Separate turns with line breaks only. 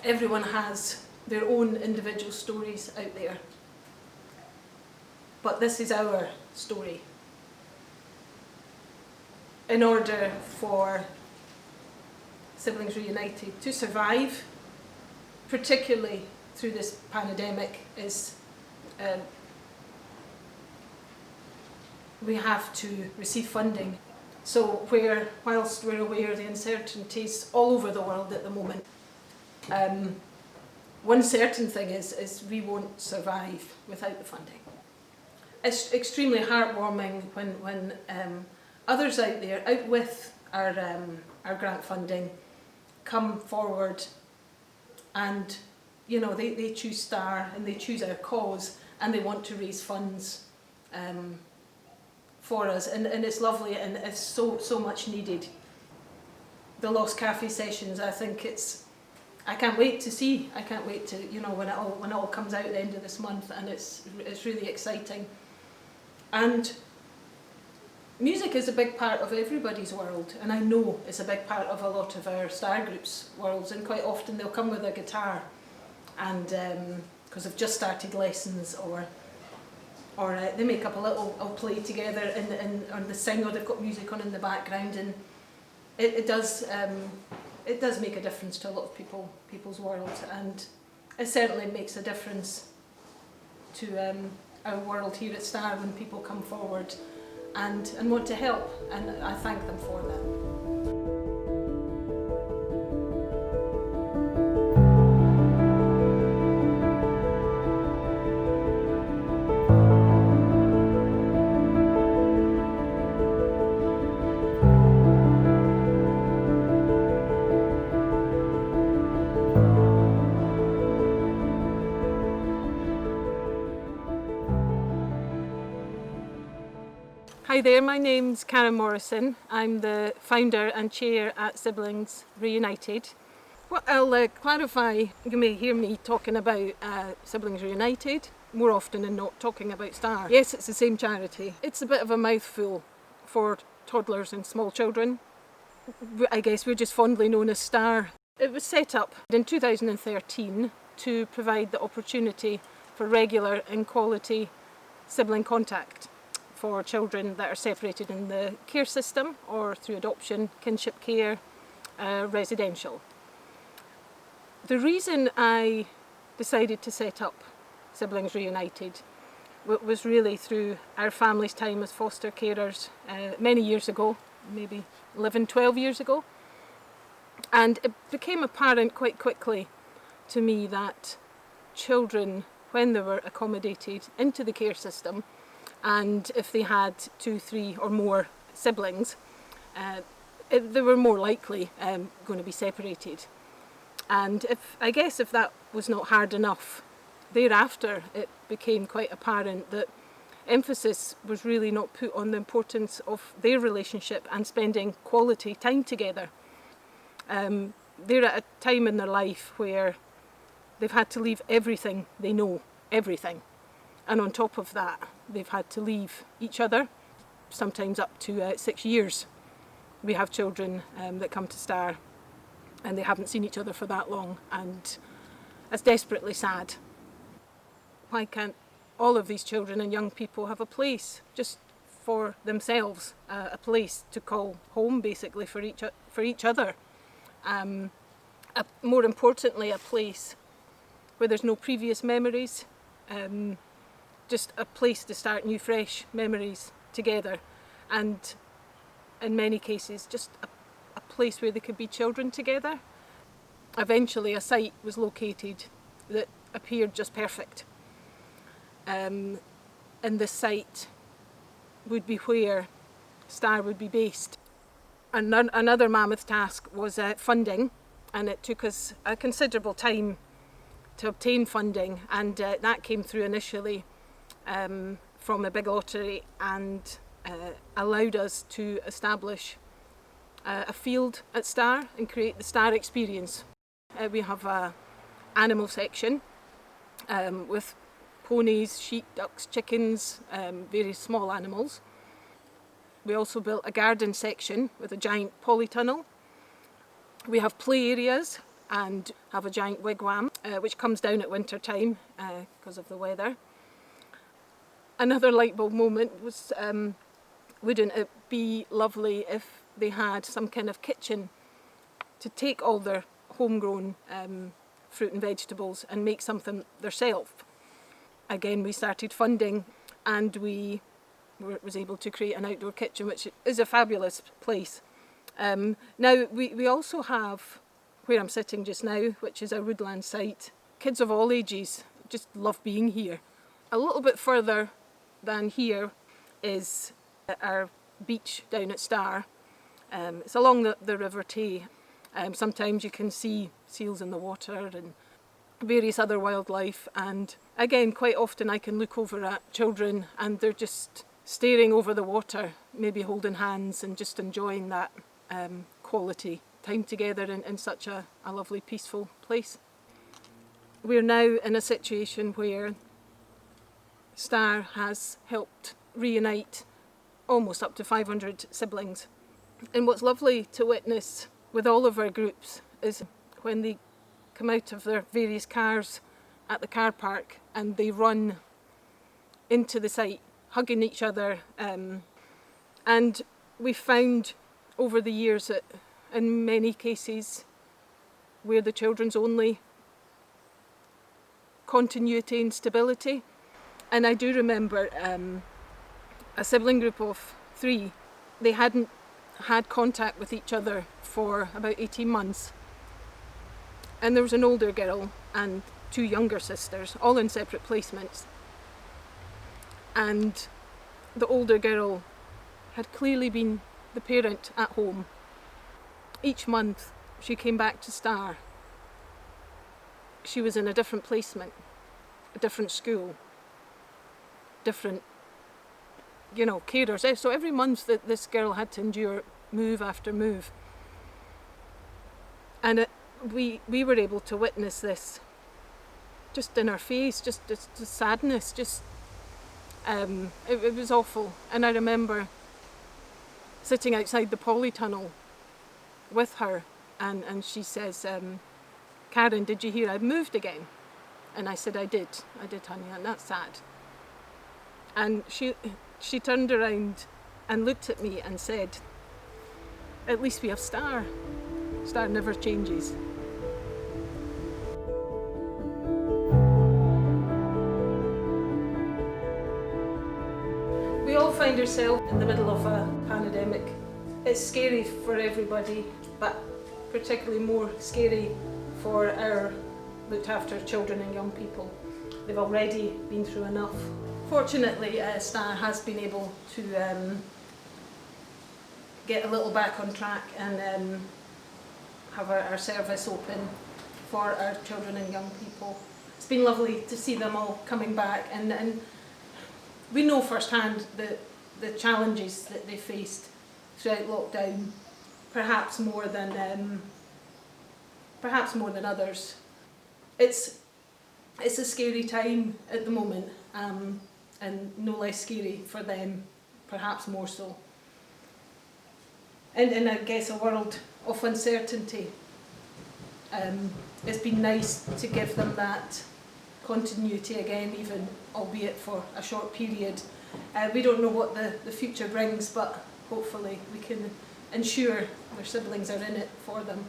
Everyone has their own individual stories out there. But this is our story. In order for Siblings Reunited to survive, particularly through this pandemic, we have to receive funding. So whilst we're aware of the uncertainties all over the world at the moment, one certain thing is we won't survive without the funding. It's extremely heartwarming when others out there, out with our grant funding, come forward and they choose STAR and they choose our cause and they want to raise funds for us, and it's lovely and it's so much needed. The Lost Cafe sessions, I can't wait to when it all comes out at the end of this month, and it's really exciting. And music is a big part of everybody's world, and I know it's a big part of a lot of our STAR groups' worlds, and quite often they'll come with a guitar and because they've just started lessons, or they make up a little play together and they sing, or they've got music on in the background, and it does make a difference to a lot of people's worlds, and it certainly makes a difference to our world here at STAR when people come forward and want to help, and I thank them for that. Hi there, my name's Karen Morrison. I'm the founder and chair at Siblings Reunited. Well, I'll clarify, you may hear me talking about Siblings Reunited more often than not talking about STAR. Yes, it's the same charity. It's a bit of a mouthful for toddlers and small children. I guess we're just fondly known as STAR. It was set up in 2013 to provide the opportunity for regular and quality sibling contact for children that are separated in the care system or through adoption, kinship care, residential. The reason I decided to set up Siblings Reunited was really through our family's time as foster carers many years ago, maybe 11, 12 years ago. And it became apparent quite quickly to me that children, when they were accommodated into the care system, and if they had 2, 3 or more siblings, they were more likely going to be separated. And if that was not hard enough, thereafter it became quite apparent that emphasis was really not put on the importance of their relationship and spending quality time together. They're at a time in their life where they've had to leave everything they know, everything. And on top of that, they've had to leave each other, sometimes up to 6 years. We have children that come to STAR and they haven't seen each other for that long, and it's desperately sad. Why can't all of these children and young people have a place just for themselves, a place to call home basically for each other? More importantly, a place where there's no previous memories, just a place to start new fresh memories together, and in many cases just a place where they could be children together. Eventually a site was located that appeared just perfect, and the site would be where STAR would be based. Another mammoth task was funding, and it took us a considerable time to obtain funding, and that came through initially from a big lottery, and allowed us to establish a field at STAR and create the STAR experience. We have an animal section with ponies, sheep, ducks, chickens, various small animals. We also built a garden section with a giant polytunnel. We have play areas and have a giant wigwam, which comes down at winter time because of the weather. Another light bulb moment was, wouldn't it be lovely if they had some kind of kitchen to take all their homegrown fruit and vegetables and make something themselves. Again, we started funding and we was able to create an outdoor kitchen, which is a fabulous place. Now, we also have where I'm sitting just now, which is a woodland site. Kids of all ages just love being here. A little bit further than here is our beach down at Star. It's along the River Tay. Sometimes you can see seals in the water and various other wildlife, and again quite often I can look over at children and they're just staring over the water, maybe holding hands and just enjoying that quality time together in such a lovely peaceful place. We're now in a situation where Star has helped reunite almost up to 500 siblings, and what's lovely to witness with all of our groups is when they come out of their various cars at the car park and they run into the site, hugging each other. And we've found over the years that in many cases we're the children's only continuity and stability. And I do remember a sibling group of 3, they hadn't had contact with each other for about 18 months. And there was an older girl and 2 younger sisters, all in separate placements. And the older girl had clearly been the parent at home. Each month she came back to Star. She was in a different placement, a different school, different, carers. So every month that this girl had to endure move after move. And we were able to witness this just in her face, just sadness, it was awful. And I remember sitting outside the polytunnel with her and she says, Karen, did you hear I've moved again? And I said, I did honey, and that's sad. And she turned around and looked at me and said, at least we have Star. Star never changes. We all find ourselves in the middle of a pandemic. It's scary for everybody, but particularly more scary for our looked after children and young people. They've already been through enough. Fortunately, Star has been able to get a little back on track and have our service open for our children and young people. It's been lovely to see them all coming back, and we know firsthand the challenges that they faced throughout lockdown, perhaps more than others. It's a scary time at the moment, and no less scary for them, perhaps more so. And in, I guess, a world of uncertainty, it's been nice to give them that continuity again, even albeit for a short period. We don't know what the future brings, but hopefully we can ensure their siblings are in it for them.